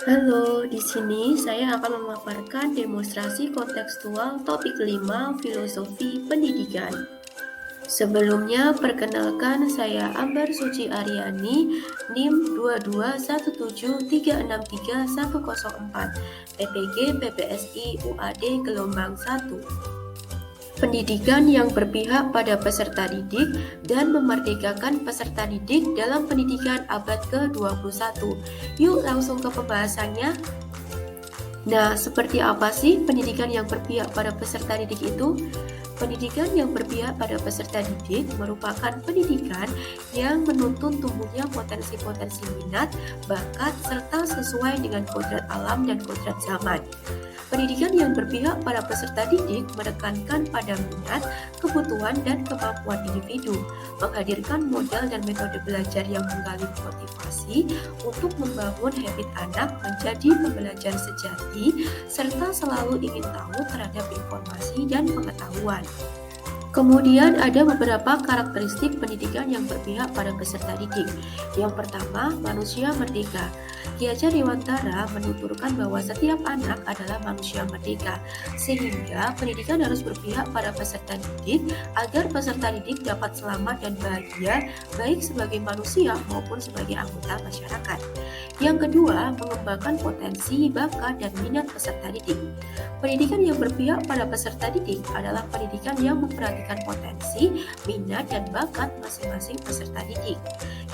Halo, di sini saya akan memaparkan demonstrasi kontekstual topik 5 filosofi pendidikan. Sebelumnya, perkenalkan saya Ambar Suci Aryani, NIM 22173631104, PPG PPSI UAD gelombang 1. Pendidikan yang berpihak pada peserta didik dan memerdekakan peserta didik dalam pendidikan abad ke-21. Yuk langsung ke pembahasannya. Nah, seperti apa sih pendidikan yang berpihak pada peserta didik itu? Pendidikan yang berpihak pada peserta didik merupakan pendidikan yang menuntun tumbuhnya potensi-potensi minat, bakat, serta sesuai dengan kodrat alam dan kodrat zaman. Pendidikan yang berpihak pada peserta didik menekankan pada minat, kebutuhan, dan kemampuan individu, menghadirkan model dan metode belajar yang menggali motivasi untuk membangun habit anak menjadi pembelajar sejati, serta selalu ingin tahu terhadap informasi dan pengetahuan. Kemudian ada beberapa karakteristik pendidikan yang berpihak pada peserta didik. Yang pertama, manusia merdeka. Ki Hajar Dewantara menuturkan bahwa setiap anak adalah manusia merdeka, sehingga pendidikan harus berpihak pada peserta didik agar peserta didik dapat selamat dan bahagia baik sebagai manusia maupun sebagai anggota masyarakat. Yang kedua, mengembangkan potensi, bakat, dan minat peserta didik. Pendidikan yang berpihak pada peserta didik adalah pendidikan yang memperhatikan potensi, minat, dan bakat masing-masing peserta didik.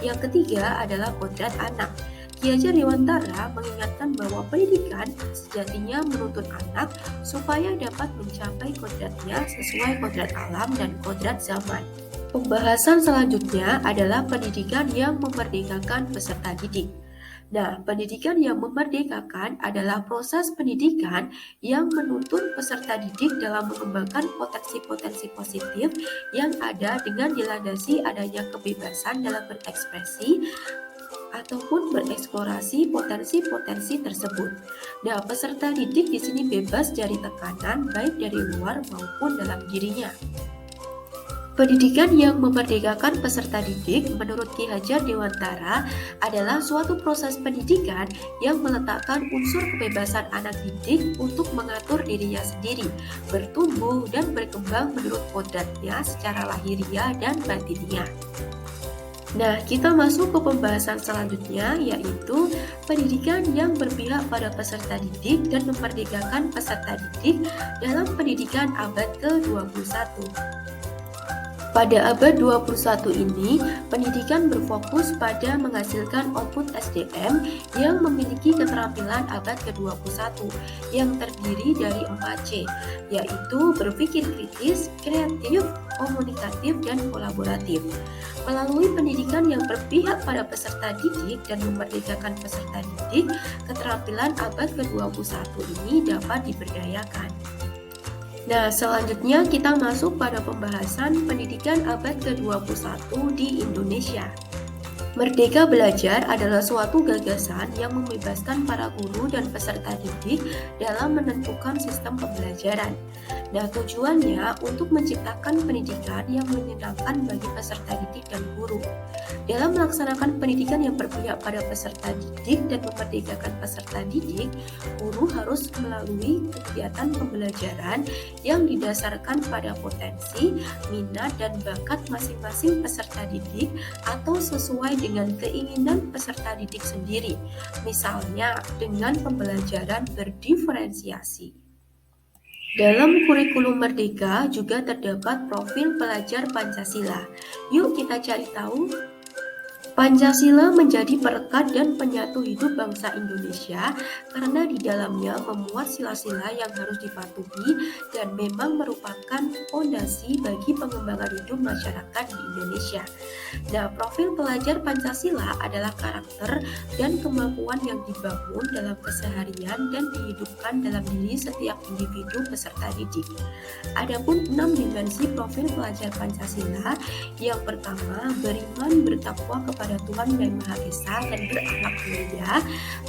Yang ketiga adalah kodrat anak. Ki Hajar Dewantara mengingatkan bahwa pendidikan sejatinya menuntun anak supaya dapat mencapai kodratnya sesuai kodrat alam dan kodrat zaman. Pembahasan selanjutnya adalah pendidikan yang memerdekakan peserta didik. Nah, pendidikan yang memerdekakan adalah proses pendidikan yang menuntun peserta didik dalam mengembangkan potensi-potensi positif yang ada dengan dilandasi adanya kebebasan dalam berekspresi ataupun bereksplorasi potensi-potensi tersebut. Nah, peserta didik di sini bebas dari tekanan baik dari luar maupun dalam dirinya. Pendidikan yang memerdekakan peserta didik menurut Ki Hajar Dewantara adalah suatu proses pendidikan yang meletakkan unsur kebebasan anak didik untuk mengatur dirinya sendiri, bertumbuh dan berkembang menurut kodratnya secara lahiriah dan batinnya. Nah, kita masuk ke pembahasan selanjutnya, yaitu pendidikan yang berpihak pada peserta didik dan memerdekakan peserta didik dalam pendidikan abad ke-21. Pada abad 21 ini, pendidikan berfokus pada menghasilkan output SDM yang memiliki keterampilan abad ke-21 yang terdiri dari 4C, yaitu berpikir kritis, kreatif, komunikatif, dan kolaboratif. Melalui pendidikan yang berpihak pada peserta didik dan memerdekakan peserta didik, keterampilan abad ke-21 ini dapat diberdayakan. Nah, selanjutnya kita masuk pada pembahasan pendidikan abad ke-21 di Indonesia. Merdeka Belajar adalah suatu gagasan yang membebaskan para guru dan peserta didik dalam menentukan sistem pembelajaran. Nah, tujuannya untuk menciptakan pendidikan yang menyenangkan bagi peserta didik dan guru. Dalam melaksanakan pendidikan yang berpihak pada peserta didik dan memerdekakan peserta didik, guru harus melalui kegiatan pembelajaran yang didasarkan pada potensi, minat, dan bakat masing-masing peserta didik atau sesuai dengan keinginan peserta didik sendiri, misalnya dengan pembelajaran berdiferensiasi. Dalam kurikulum Merdeka juga terdapat profil pelajar Pancasila. Yuk kita cari tahu. Pancasila menjadi perekat dan penyatu hidup bangsa Indonesia karena di dalamnya memuat sila-sila yang harus dipatuhi dan memang merupakan fondasi bagi pengembangan hidup masyarakat di Indonesia. Nah, profil pelajar Pancasila adalah karakter dan kemampuan yang dibangun dalam keseharian dan dihidupkan dalam diri setiap individu peserta didik. Adapun 6 dimensi profil pelajar Pancasila, yang pertama beriman bertakwa kepada Tuhan Yang Maha Esa dan berakhlak mulia,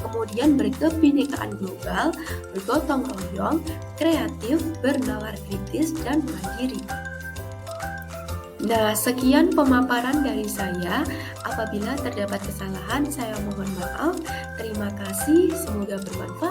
kemudian berkebinekaan global, bergotong royong, kreatif, bernalar kritis, dan mandiri. Nah, sekian pemaparan dari saya. Apabila terdapat kesalahan, saya mohon maaf. Terima kasih, semoga bermanfaat.